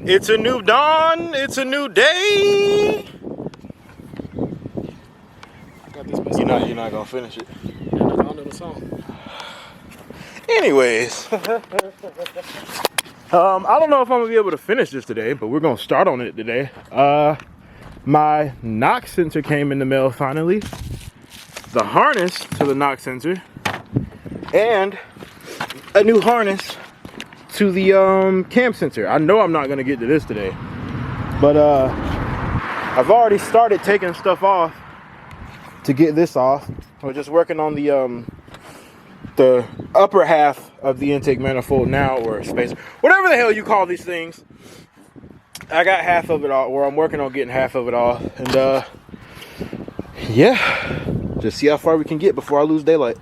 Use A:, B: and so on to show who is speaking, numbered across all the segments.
A: It's a new dawn. It's a new day.
B: I got this
A: You're not gonna finish it.
B: I don't know the song.
A: Anyways, I don't know if I'm gonna be able to finish this today, but we're gonna start on it today. My knock sensor came in the mail finally. The harness to the knock sensor, and a new harness to the cam sensor. I know I'm not gonna get to this today, but I've already started taking stuff off to get this off. We're just working on the upper half of the intake manifold now, or spacer, whatever the hell you call these things. I got half of it off, or I'm working on getting half of it off, and yeah, just see how far we can get before I lose daylight.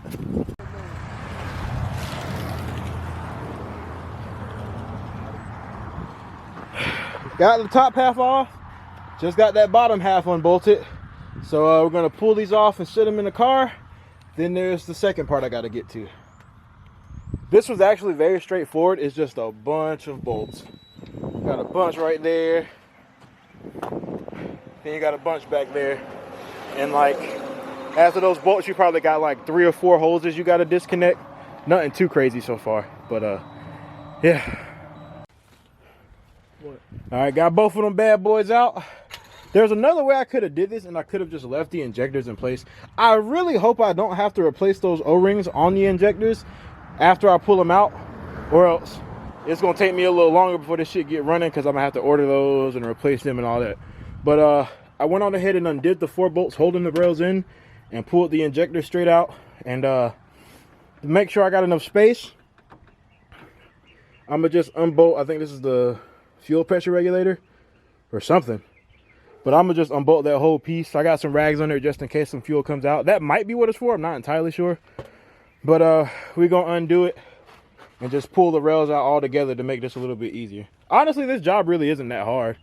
A: Got the top half off, just got that bottom half unbolted. So we're gonna pull these off and sit them in the car. Then there's the second part I gotta get to. This was actually very straightforward. It's just a bunch of bolts. Got a bunch right there. Then you got a bunch back there. And like, after those bolts, you probably got like 3 or 4 hoses you gotta disconnect. Nothing too crazy so far, but yeah.
B: What?
A: All right, got both of them bad boys out. There's another way I could have did this, and I could have just left the injectors in place. I really hope I don't have to replace those O-rings on the injectors after I pull them out, or else it's gonna take me a little longer before this shit get running, because I'm gonna have to order those and replace them and all that. But I went on ahead and undid the 4 bolts holding the rails in and pulled the injector straight out. And to make sure I got enough space, I'm gonna just unbolt. I think this is the fuel pressure regulator or something. But I'm gonna just unbolt that whole piece. I got some rags on there just in case some fuel comes out. That might be what it's for. I'm not entirely sure. But we're gonna undo it and just pull the rails out all together to make this a little bit easier. Honestly, this job really isn't that hard.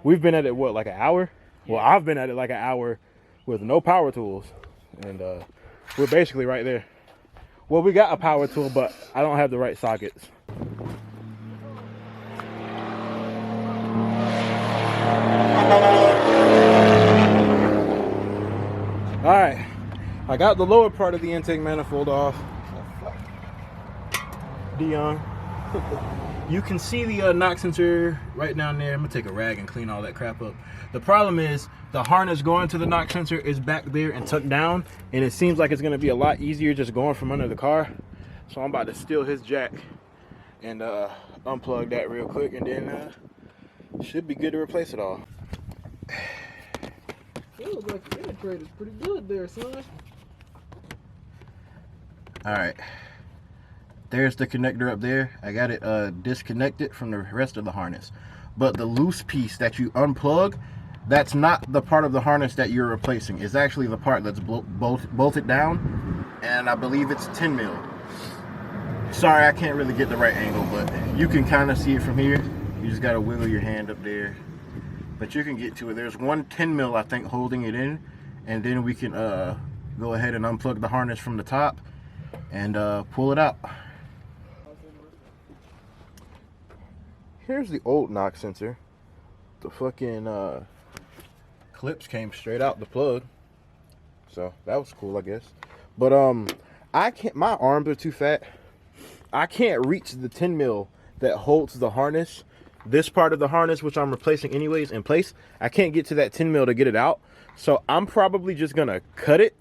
A: We've been at it, what, like an hour? Well, I've been at it like an hour with no power tools. And we're basically right there. Well, we got a power tool, but I don't have the right sockets. All right, I got the lower part of the intake manifold off. Dion, you can see the knock sensor right down there. I'm gonna take a rag and clean all that crap up. The problem is the harness going to the knock sensor is back there and tucked down, and it seems like it's gonna be a lot easier just going from under the car. So I'm about to steal his jack and unplug that real quick, and then should be good to replace it all.
B: Feels like the penetrator's pretty good there, son.
A: All right, there's the connector up there. I got it disconnected from the rest of the harness, but the loose piece that you unplug, that's not the part of the harness that you're replacing. It's actually the part that's bolted down, and I believe it's 10 mil. Sorry, I can't really get the right angle, but you can kind of see it from here. You just gotta wiggle your hand up there, but you can get to it. There's one 10 mil, I think, holding it in, and then we can go ahead and unplug the harness from the top and pull it out. Here's the old knock sensor. The fucking clips came straight out the plug, so that was cool, I guess. But I can't, my arms are too fat. I can't reach the 10 mil that holds the harness. This part of the harness, which I'm replacing anyways, in place, I can't get to that 10 mil to get it out. So I'm probably just gonna cut it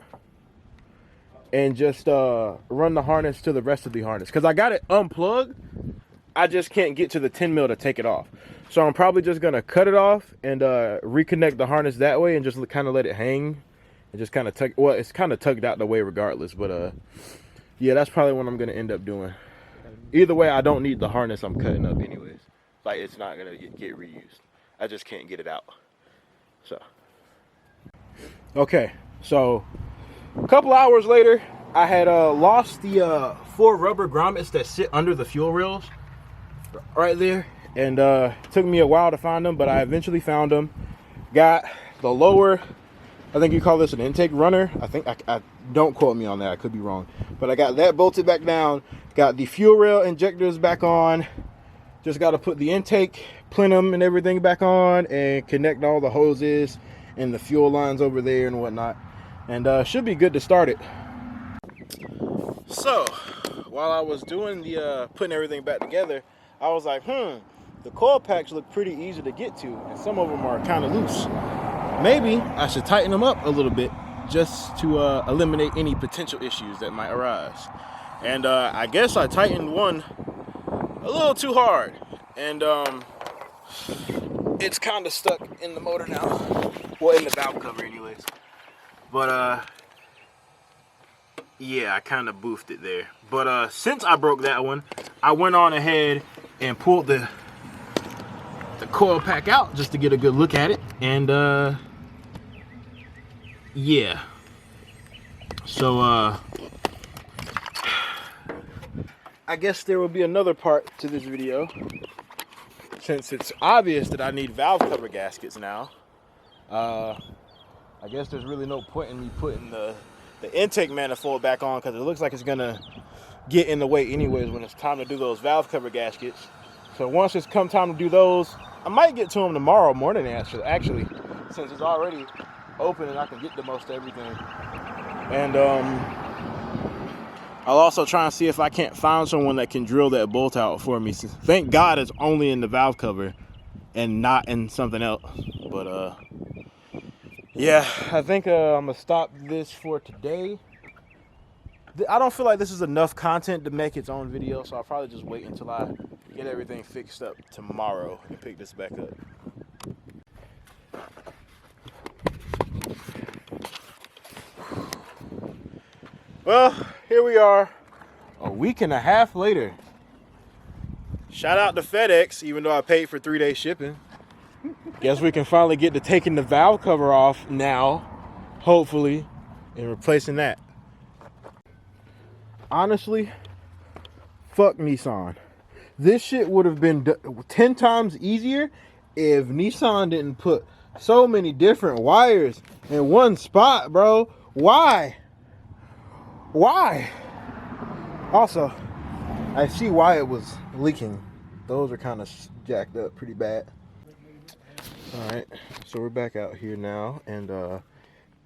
A: and just run the harness to the rest of the harness, because I got it unplugged. I just can't get to the 10 mil to take it off. So I'm probably just gonna cut it off and reconnect the harness that way, and just kind of let it hang and just kind of tug. Well, it's kind of tugged out the way regardless, but yeah, that's probably what I'm gonna end up doing. Either way, I don't need the harness I'm cutting up anyways. Like, it's not gonna get reused. I just can't get it out. So okay, so a couple hours later, I had lost the 4 rubber grommets that sit under the fuel rails right there, and it took me a while to find them, but I eventually found them. Got the lower, I think you call this an intake runner. I think, I don't quote me on that, I could be wrong, but I got that bolted back down. Got the fuel rail injectors back on. Just got to put the intake plenum and everything back on and connect all the hoses and the fuel lines over there and whatnot. And should be good to start it. So, while I was doing the putting everything back together, I was like, the coil packs look pretty easy to get to, and some of them are kind of loose. Maybe I should tighten them up a little bit just to eliminate any potential issues that might arise. And I guess I tightened one a little too hard, and it's kind of stuck in the motor now. Well, in the valve cover anyways. But yeah, I kind of boofed it there. But since I broke that one, I went on ahead and pulled the coil pack out just to get a good look at it. And yeah. So I guess there will be another part to this video, since it's obvious that I need valve cover gaskets now. I guess there's really no point in me putting the intake manifold back on, because it looks like it's gonna get in the way anyways when it's time to do those valve cover gaskets. So once it's come time to do those, I might get to them tomorrow morning actually, since it's already open and I can get to most everything. And I'll also try and see if I can't find someone that can drill that bolt out for me. Thank God it's only in the valve cover and not in something else. But yeah, I think I'm gonna stop this for today. I don't feel like this is enough content to make its own video, so I'll probably just wait until I get everything fixed up tomorrow and pick this back up. Well, here we are, a week and a half later. Shout out to FedEx, even though I paid for 3-day shipping. Guess we can finally get to taking the valve cover off now, hopefully, and replacing that. Honestly, fuck Nissan. This shit would have been 10 times easier if Nissan didn't put so many different wires in one spot, bro. Why? Why? Also, I see why it was leaking. Those are kind of jacked up pretty bad. Alright, so we're back out here now, and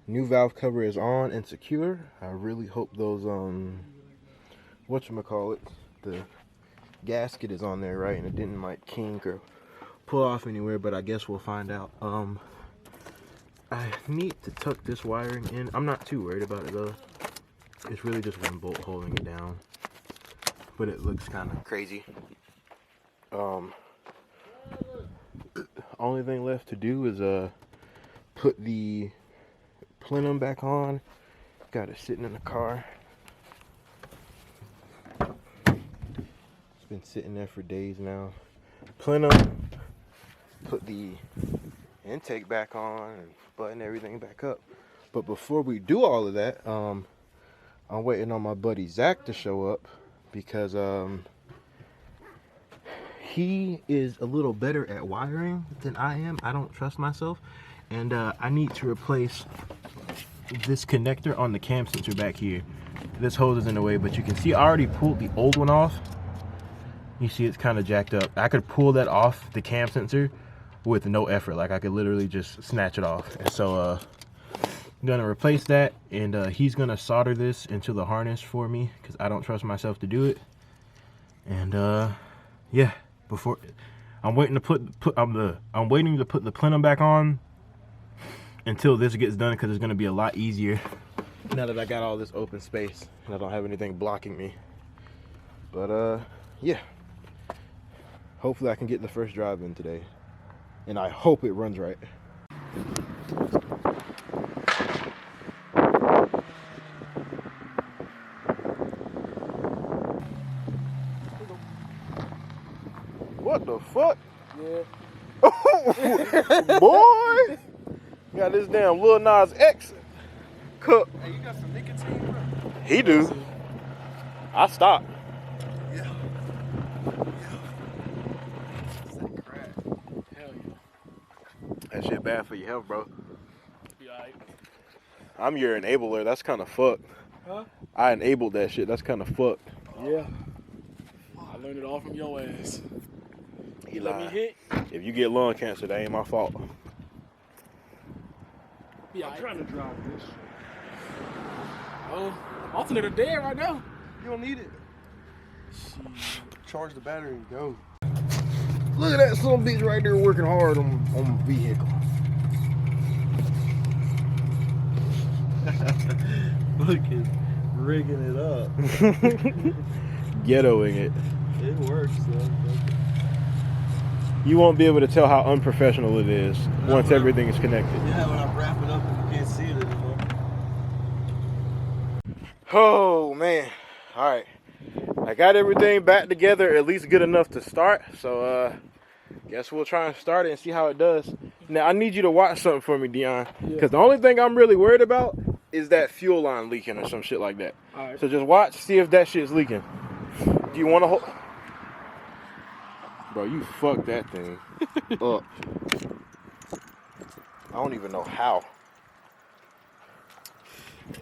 A: new valve cover is on and secure. I really hope those whatchamacallit, the gasket is on there right and it didn't like kink or pull off anywhere, but I guess we'll find out. I need to tuck this wiring in. I'm not too worried about it though. It's really just one bolt holding it down, but it looks kind of crazy. Only thing left to do is put the plenum back on. Got it sitting in the car. It's been sitting there for days now. Plenum, put the intake back on and button everything back up. But before we do all of that, I'm waiting on my buddy Zach to show up, because he is a little better at wiring than I am. I don't trust myself, and I need to replace this connector on the cam sensor back here. This hose is in the way, but you can see I already pulled the old one off. You see it's kind of jacked up. I could pull that off the cam sensor with no effort. Like I could literally just snatch it off. And so I'm gonna replace that, and he's gonna solder this into the harness for me, because I don't trust myself to do it. And yeah, before I'm waiting to I'm waiting to put the plenum back on until this gets done, because it's gonna be a lot easier now that I got all this open space and I don't have anything blocking me. But yeah, hopefully I can get the first drive in today, and I hope it runs right. What the fuck? Yeah. Boy! Got this damn Lil Nas X cook.
B: Hey, you got some nicotine, bro?
A: He do. I stopped.
B: Yeah. Is that crack? Hell yeah.
A: That shit bad for your health, bro.
B: Be alright.
A: I'm your enabler. That's kind of fucked.
B: Huh?
A: I enabled that shit. That's kind of fucked.
B: Yeah. I learned it all from your ass.
A: He
B: Let me
A: lied.
B: hit.
A: If you get lung cancer, that ain't my fault.
B: Yeah,
C: I'm trying to drive this.
B: Oh, alternator dead right now.
C: You don't need it. Charge the battery and go.
A: Look at that son bitch right there working hard on the vehicle.
C: Look at rigging it up.
A: Ghettoing it.
C: It works though.
A: You won't be able to tell how unprofessional it is once everything is connected.
C: Yeah, when I wrap it up and you can't see it anymore.
A: Oh man. Alright. I got everything back together, at least good enough to start. So guess we'll try and start it and see how it does. Now I need you to watch something for me, Dion. Because the only thing I'm really worried about is that fuel line leaking or some shit like that.
B: Alright.
A: So just watch, see if that shit's leaking. Do you want to hold? Bro, you fucked that thing up. I don't even know how.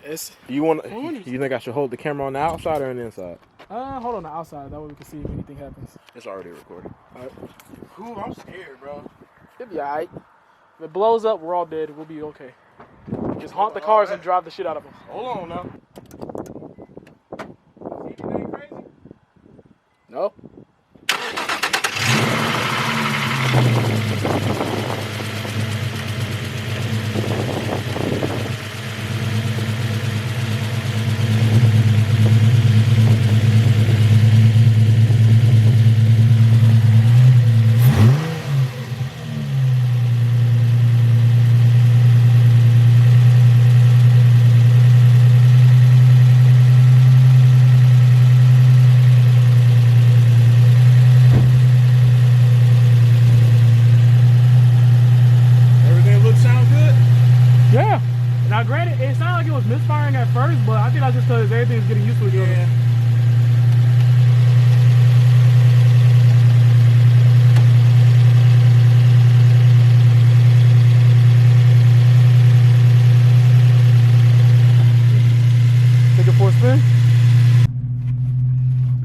B: It's
A: You think I should hold the camera on the outside or on the inside?
B: hold on the outside. That way we can see if anything happens.
A: It's already recording.
B: Alright.
A: Ooh, I'm scared, bro.
B: It'll be alright. If it blows up, we're all dead. We'll be okay. Just haunt the cars and drive the shit out of them.
A: Hold on now. Anything crazy?
B: No. Yeah. Now, granted, it sounded like it was misfiring at first, but I think that's just because everything's getting used to each other. Take it for a spin.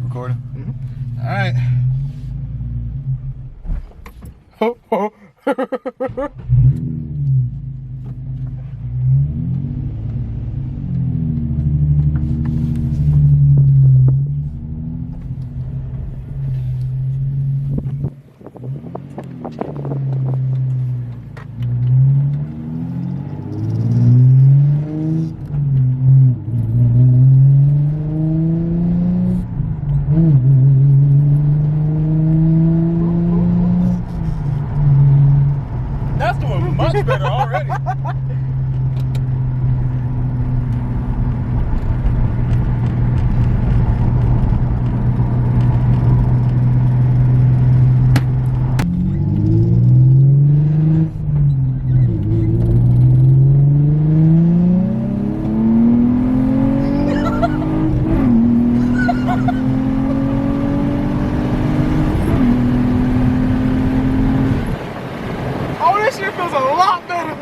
A: Recording? Alright. That's doing much better already.
B: Oh, this shit feels a lot better.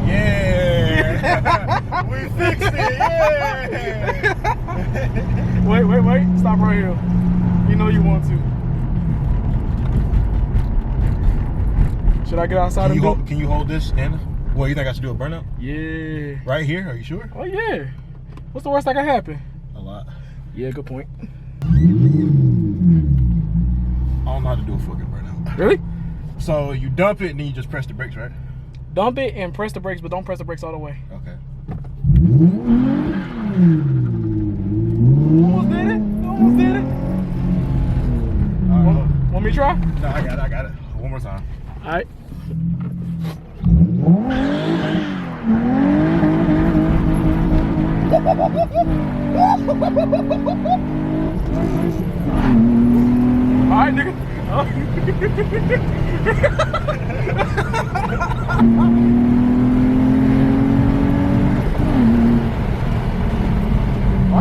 A: Yeah. We fixed it. Yeah.
B: Wait. Stop right here. You know you want to. Should I get outside and go?
A: Can you hold this in? What, you think I should do a burnout?
B: Yeah.
A: Right here? Are you sure?
B: Oh, yeah. What's the worst that can happen?
A: A lot.
B: Yeah, good point.
A: I don't know how to do a fucking burnout.
B: Really?
A: So you dump it and then you just press the brakes, right?
B: Dump it and press the brakes, but don't press the brakes all the way.
A: Okay.
B: Almost did it. Almost did it.
A: All right.
B: Want me to try?
A: No, I got it. One more time.
B: All right. All right, nigga. I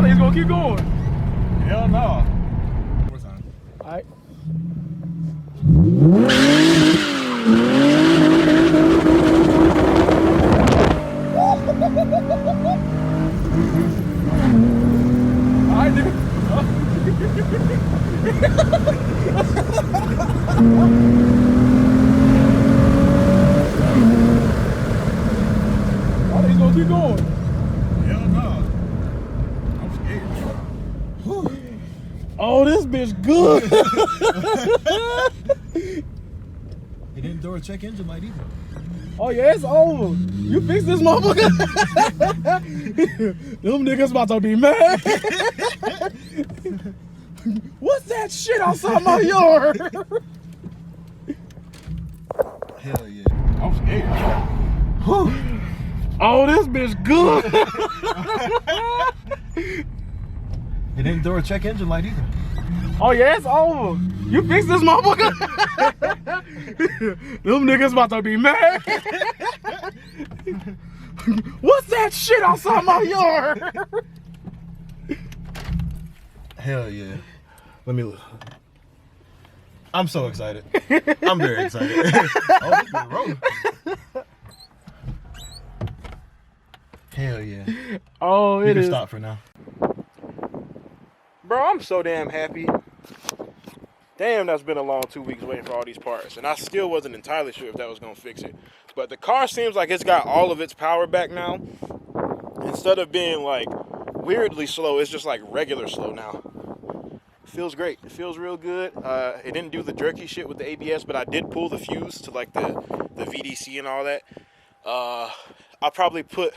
B: think he's gonna keep going.
A: Hell no. One more time.
B: All right. All right, Alright, nigga. Oh, he's gonna keep going.
A: Hell no. I'm scared.
B: Oh, this bitch good.
C: He didn't throw a check engine light either.
B: Oh yeah, it's over. You fix this motherfucker. Them niggas about to be mad. What's that shit outside my yard?
C: Hell yeah.
A: I'm scared.
B: Oh, this bitch good.
C: He didn't throw a check engine light either.
B: Oh yeah, it's over. You fix this motherfucker. Them niggas about to be mad. What's that shit outside my yard?
C: Hell yeah. Let me look. I'm so excited. I'm very excited. Oh, this been rolling. Hell yeah.
B: Oh,
C: You
B: it
C: can
B: is.
C: stop for now.
A: Bro, I'm so damn happy. Damn, that's been a long 2 weeks waiting for all these parts. And I still wasn't entirely sure if that was going to fix it. But the car seems like it's got all of its power back now. Instead of being like weirdly slow, it's just like regular slow now. Feels great. It feels real good. It didn't do the jerky shit with the ABS, but I did pull the fuse to like the VDC and all that. I'll probably put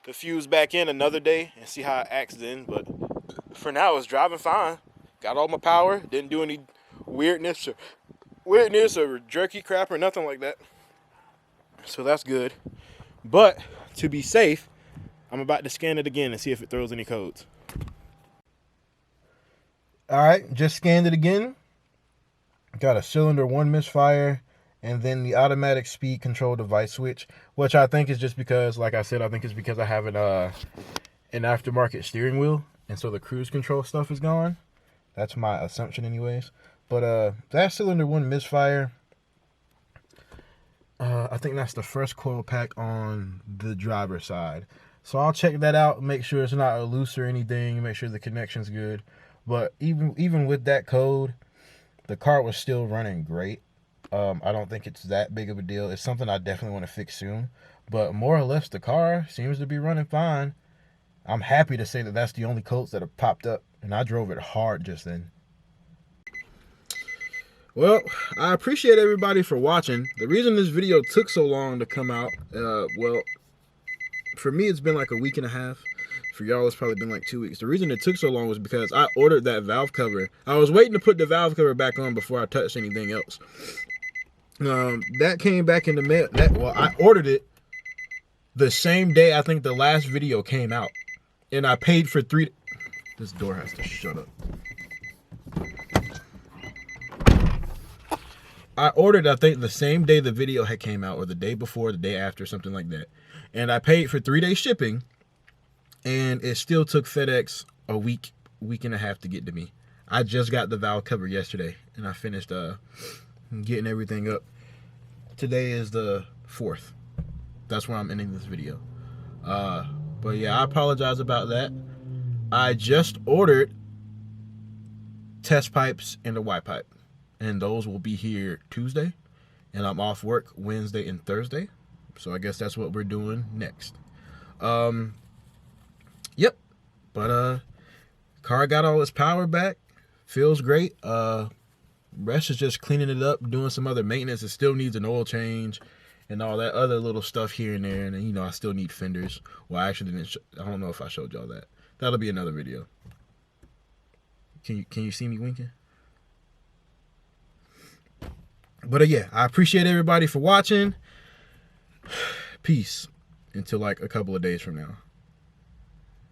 A: the fuse back in another day and see how it acts then. But for now, it's driving fine. Got all my power. Didn't do any weirdness or jerky crap or nothing like that. So that's good. But to be safe, I'm about to scan it again and see if it throws any codes.
C: All right, just scanned it again. Got a cylinder 1 misfire, and then the automatic speed control device switch, which I think is just because, like I said, I think it's because I have an aftermarket steering wheel, and so the cruise control stuff is gone. That's my assumption anyways. But that cylinder 1 misfire, I think that's the first coil pack on the driver's side. So I'll check that out, make sure it's not loose or anything, make sure the connection's good. But even with that code, the car was still running great. I don't think it's that big of a deal. It's something I definitely want to fix soon. But more or less, the car seems to be running fine. I'm happy to say that that's the only codes that have popped up, and I drove it hard just then. Well, I appreciate everybody for watching. The reason this video took so long to come out, well, for me it's been like a week and a half. For y'all, it's probably been like 2 weeks. The reason it took so long was because I ordered that valve cover. I was waiting to put the valve cover back on before I touched anything else. That came back in the mail. Well, I ordered it the same day I think the last video came out. And I paid for 3... This door has to shut up. I ordered, I think, the same day the video had came out, or the day before, the day after, something like that. And I paid for 3-day shipping. And it still took FedEx a week and a half to get to me. I just got the valve cover yesterday, and I finished getting everything up. Today is the 4th. That's where I'm ending this video. But yeah, I apologize about that. I just ordered test pipes and a Y pipe, and those will be here Tuesday. And I'm off work Wednesday and Thursday, so I guess that's what we're doing next. Yep, but car got all its power back, feels great. Rest is just cleaning it up, doing some other maintenance. It still needs an oil change and all that other little stuff here and there. And then, you know, I still need fenders. Well, I actually didn't. I don't know if I showed y'all that. That'll be another video. Can you see me winking? But yeah, I appreciate everybody for watching. Peace until like a couple of days from now.